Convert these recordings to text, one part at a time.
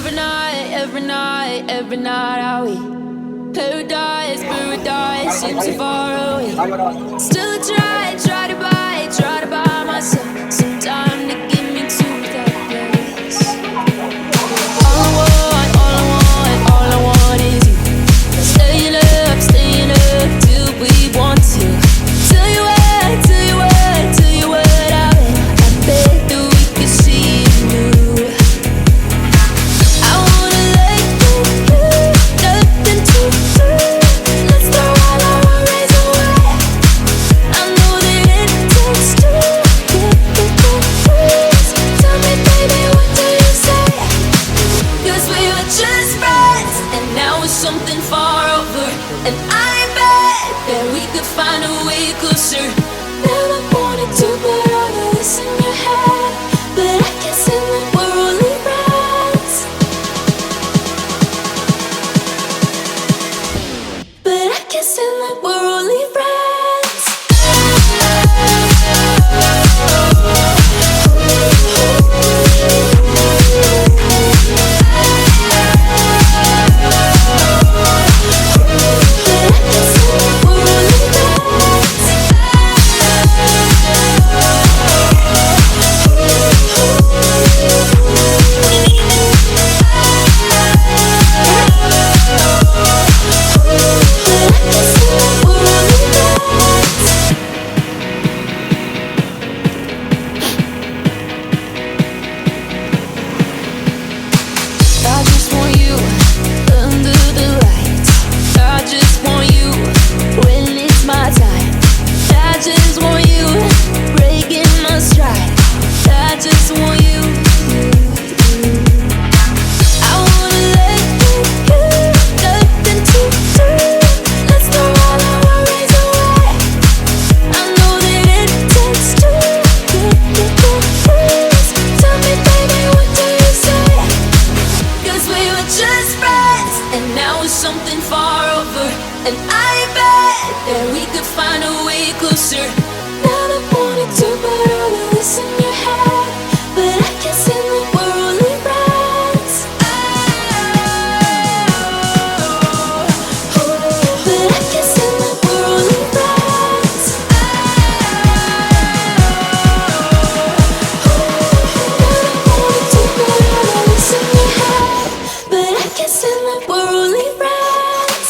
every night are we paradise, paradise seems so far away. Still try to buy myself some time to get me to that place. All I want is you. Staying up till we want to. Tell you what I bet that we could see it new. I wanna let you, nothing to do. Let's throw all our worries away. I know that it takes two to get the truth. Tell me, baby, what do you say? 'Cause we were just friends, and now it's something far over. And I bet that we could find a way closer. Never wanted to put all of this in your head, but I guess in the we're only friends. But I guess in the we're only friends. I just want you under the lights. I just want you when it's my time. I just want you breaking my stride. I just want you. I wanna let you, nothing to do. Let's throw all our worries away. I know that it takes two to get the truth. Tell me, baby, what do you say? 'Cause we were just friends, and now it's something far over. And I bet that we could find a way closer. Never wanted to put all of this in your head, but I guess in the we're only friends. But I guess in the we're only friends. Never wanted to put all of this in your head, but I guess in the we're only friends.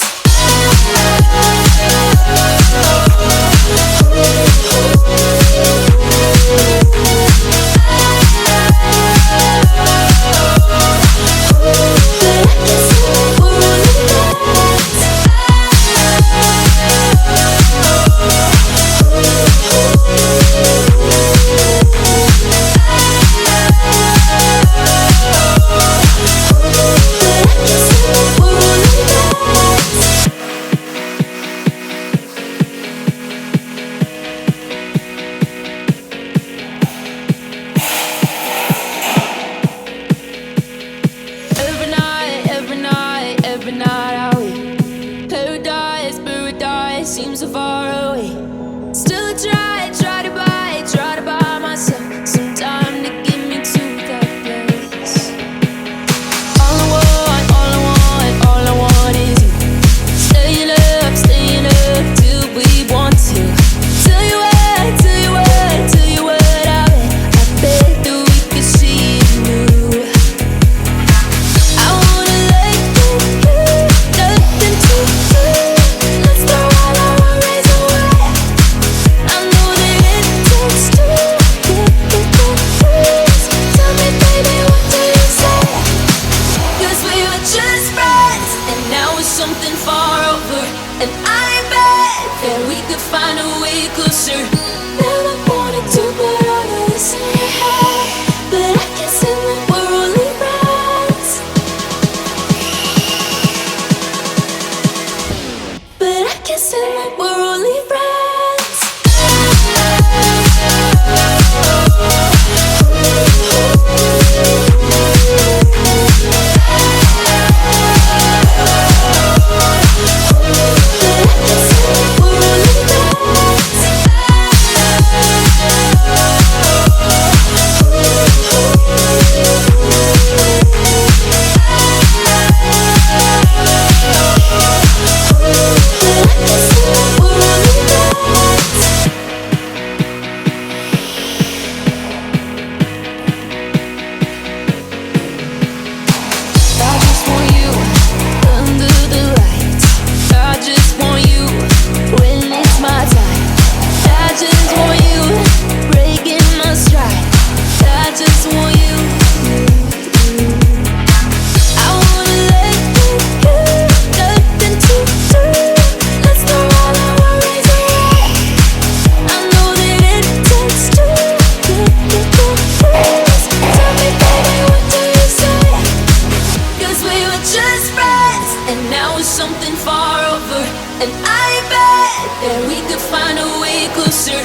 something far over, and I bet that we could find a way closer.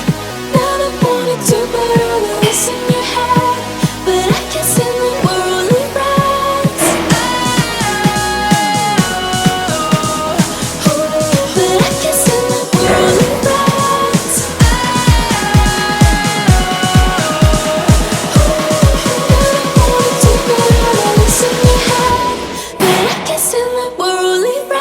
Never wanted to put all of this in your head, but I guess in the worldly rights. But I guess in the worldly rights. Never wanted to put all of this in your head, but I guess in the worldly rights.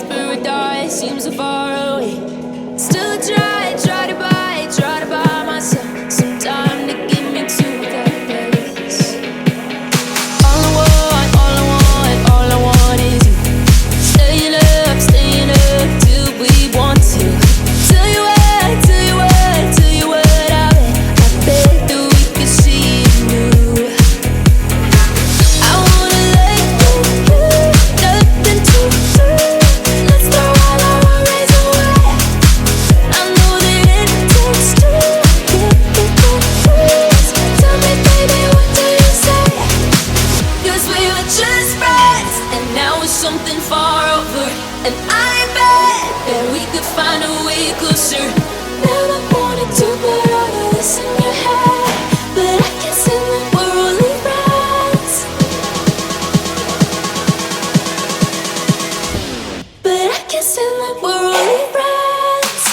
Paradise seems so far away. Still try to buy myself some time to get me to that place. All I want is you. Staying up till we want to. Tell you what, I bet that we could see it new. I wanna let you, nothing to do. Let's throw all our worries away. I know that it takes two to get confused. Tell me, baby, what do you say? 'Cause we were just friends, and now it's something far over, and I bet that we could find a way closer. Never wanted to put all of this in your head, but I guess in the worldly rights. But I guess in the worldly rights.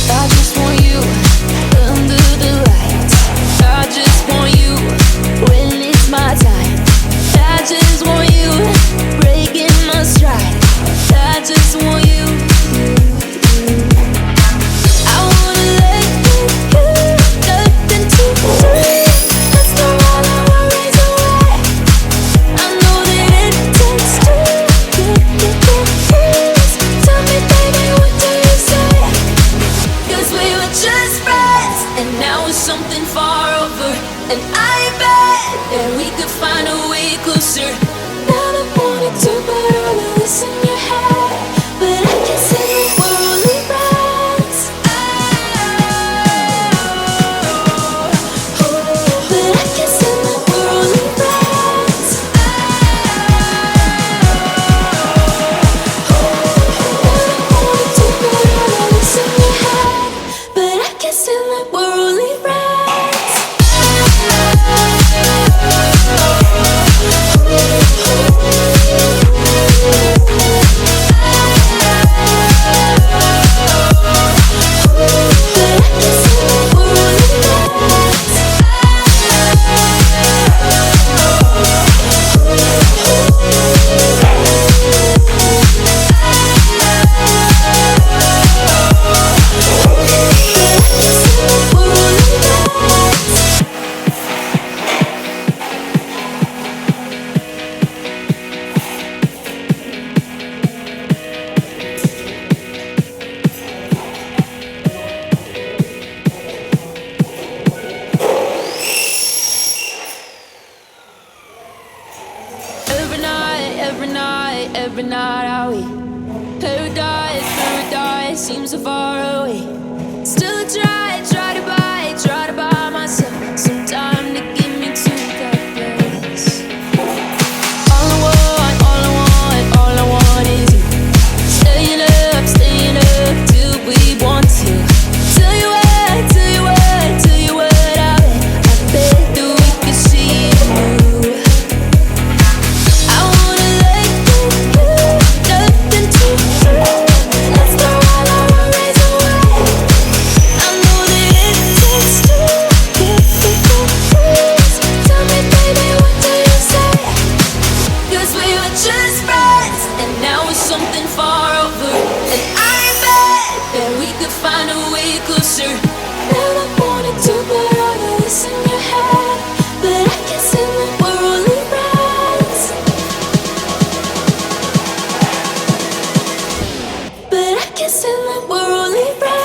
I just want you under the lights. I just want you when it's my time. I just want you breaking my stride. I just want you. I wanna let you, nothing to do. Let's throw all our worries away. I know that it takes two to get confused. Tell me, baby, what do you say? 'Cause we were just friends, and now it's something far over, and I bet that we could find a way closer. Never wanted to put all of this in your head, but I guess in the worldly rights. But I guess in the worldly rights. Never wanted to put all of this in your head, but I guess in the worldly rights. Every night I wait. Paradise seems so far away. Still try to buy that we could find a way closer. Never wanted to put all of this in your head, but I can't stand that we're only friends. But I can't stand that we're only friends.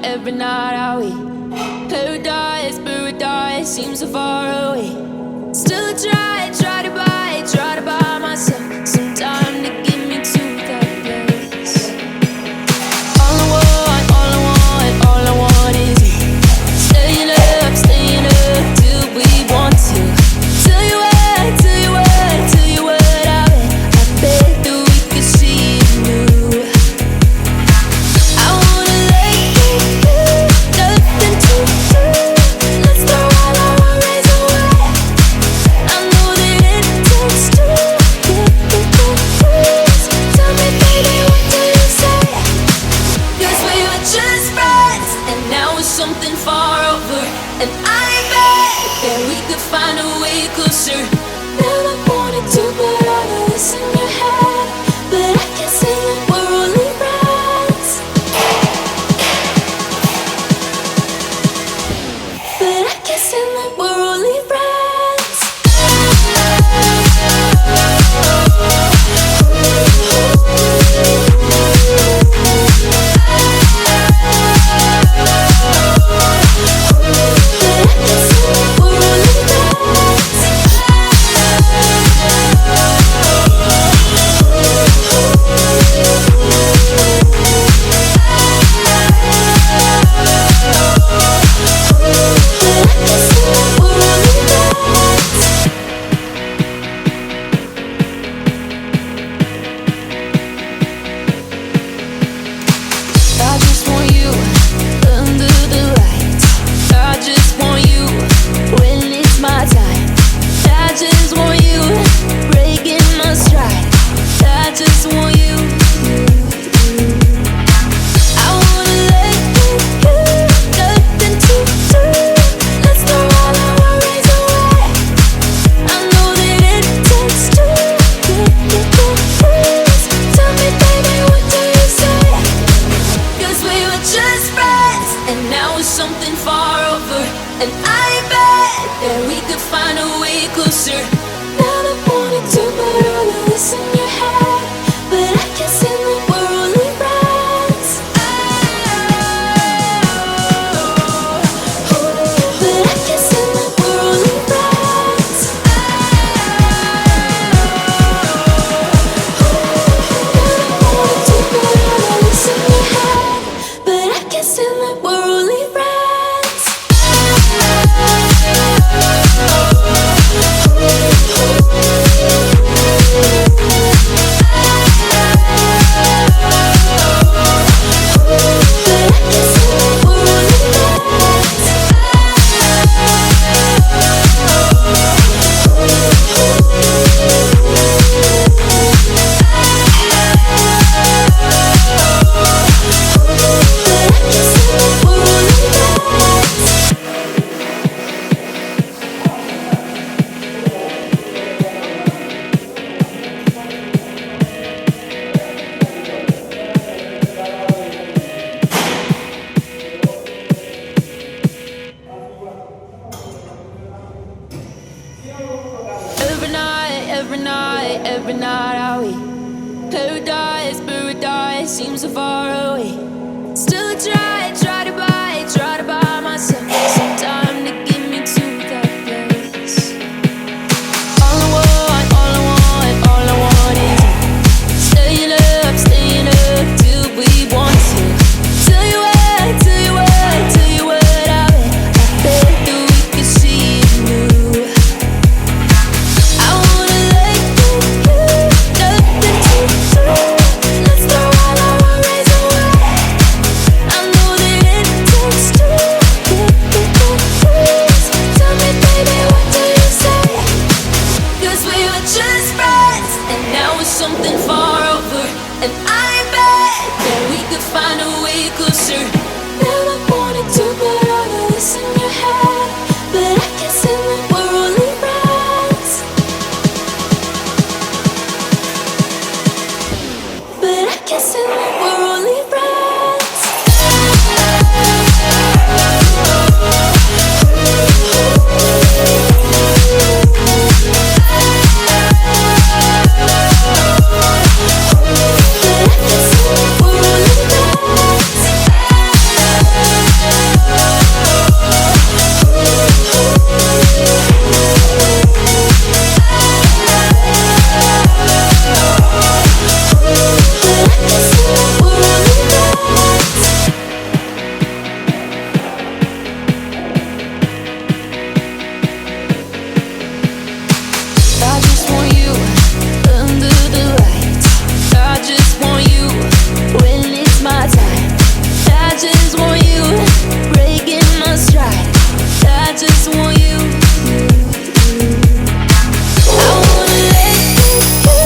Every night are we paradise, paradise seems so far away. Still I try to buy myself some time to get me to that place. All I want is you. Staying up till we want to. Tell you what, I bet that we could see it new. I wanna let you go, nothing to do. Let's throw all our worries away. I know that it takes two to get confused. Tell me, baby, what do you say? 'Cause we were just friends, and now it's something far over. And I bet that we could find a way closer. Never wanted to put all of this in your head, but I can't say that we're only friends. But I can't say that we're only friends. Tell me, baby. seems so far away. Still I try to buy myself some time to get me to that place. All I want, all I want is you. Staying up till we want to. Tell you what, I bet that we could see it new. I wanna let you, nothing to do. Let's throw all our worries away. I know that it takes two. Please tell me, baby, what do you say? 'Cause we were just friends, and now it's something far over. And I bet that we could find a way closer. Never wanted to put all of this in your head, but I can't say that we're only friends. But I can't say that we're only friends. I just want you under the lights. I just want you when it's my time. I just want you breaking my stride. I just want you. I wanna let you go,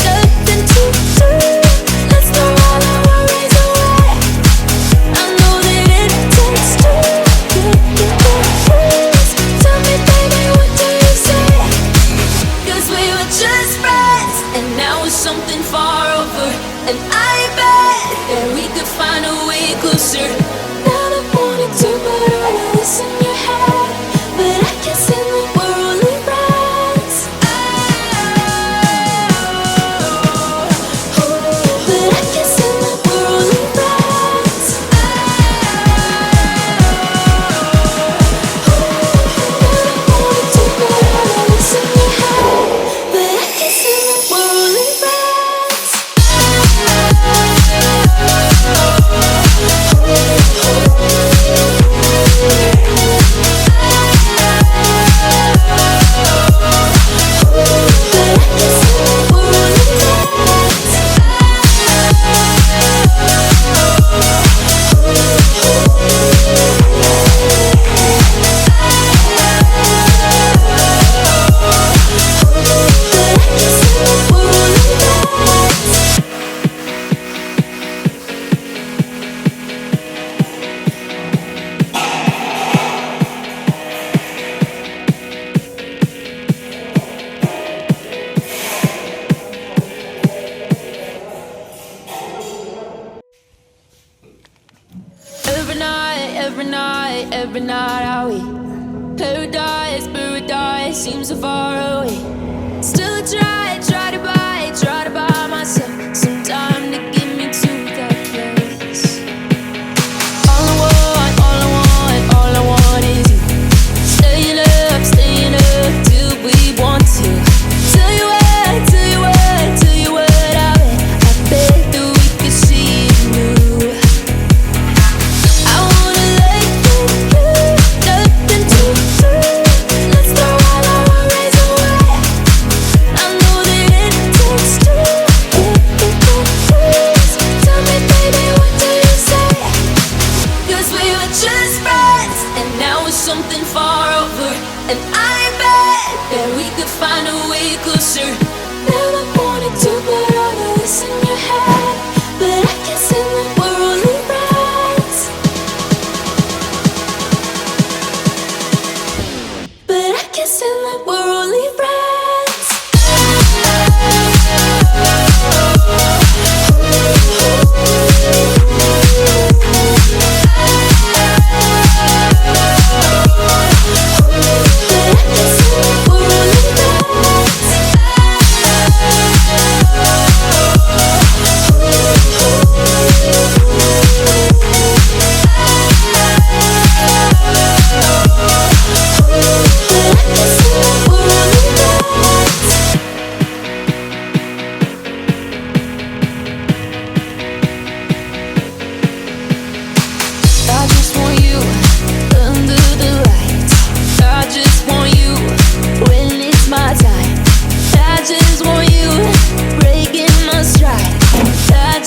nothing to do. Let's throw all our worries away. I know that it takes two. Please tell me, baby, what do you say? 'Cause we were just friends, and now it's something far over. And I bet that we could find a way closer. Never wanted to put all of this in your head, but I can't say that we're only friends. But I can't say that we're only friends. Never wanted to put all of this in your head, but I can't say that we're only friends. Every night I wait. Paradise seems so far away. Still I try to buy myself some time to get me to that place. All I want is you. Staying up till we want to. Tell you what, I bet that we could see it new. I wanna let you go, nothing to do. Let's throw all our worries away. I know that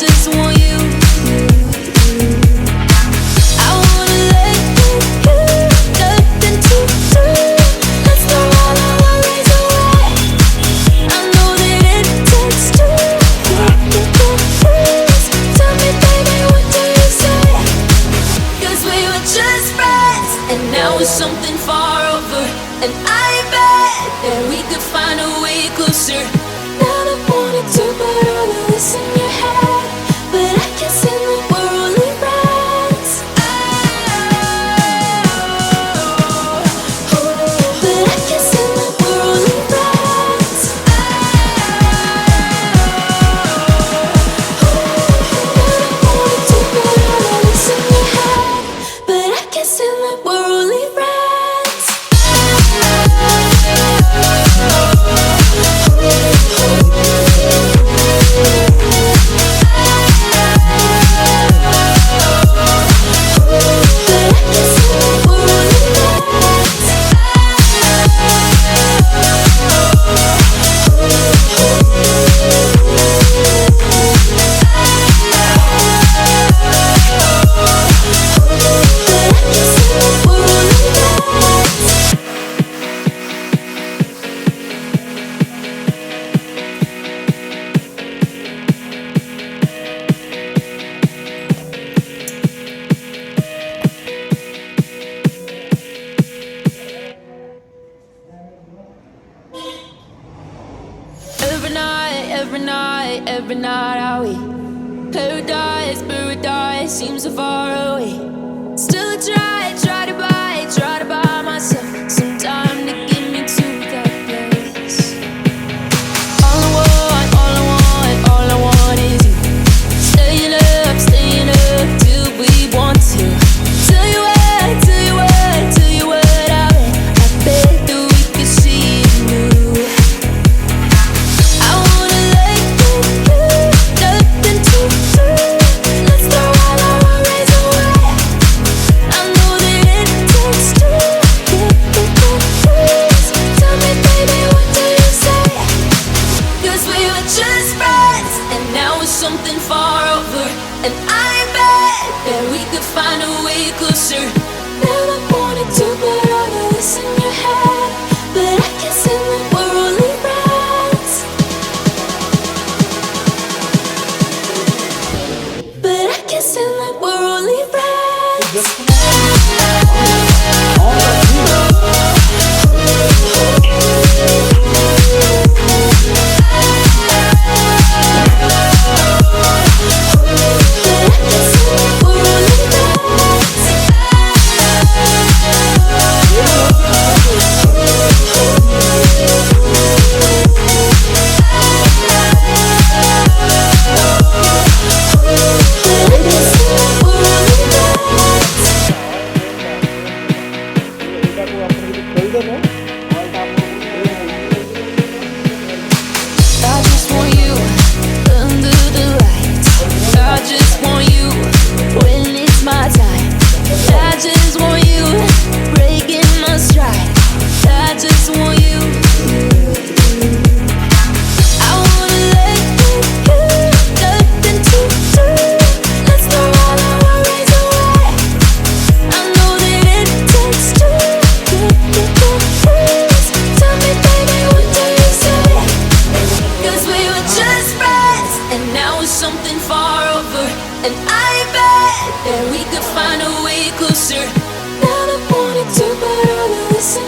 just want you. I wanna let you, nothing to do. Let's throw all our worries away. I know that it takes two. Please tell me, baby, what do you say? 'Cause we were just friends, and now it's something far over. And I bet that we could find a way closer. Now I wanted to put all of this in your head, but I can't seem to we're only friends. But I can't seem to we're only friends. Now I wanted to put all of this in your head, but I can't seem to we're only friends. Every night are we paradise seems so far away. Still I try to buy myself some time to get me to that place. All I want is you. Staying up till we want to. Tell you what I bet that we could see it new. I wanna let you, nothing to do. Let's throw all our worries away. I know that it takes two. Please tell me, baby, what do you say? 'Cause we were just friends, and now it's something far over. And I bet that we could find a way closer. Never wanted to put all of this in your head, but I can't seem to we're only friends. But I can't seem to we're only friends. I just want you under the lights. I just want you when it's my time. I just want you breaking my stride. I just want you. I wanna let you, nothing to do. Let's throw all our worries away. I know that it takes two. Please tell me, baby, what do you say? 'Cause we were just friends, and now it's something far over. And I bet that we could find a way closer. Now I wanted to put all of this in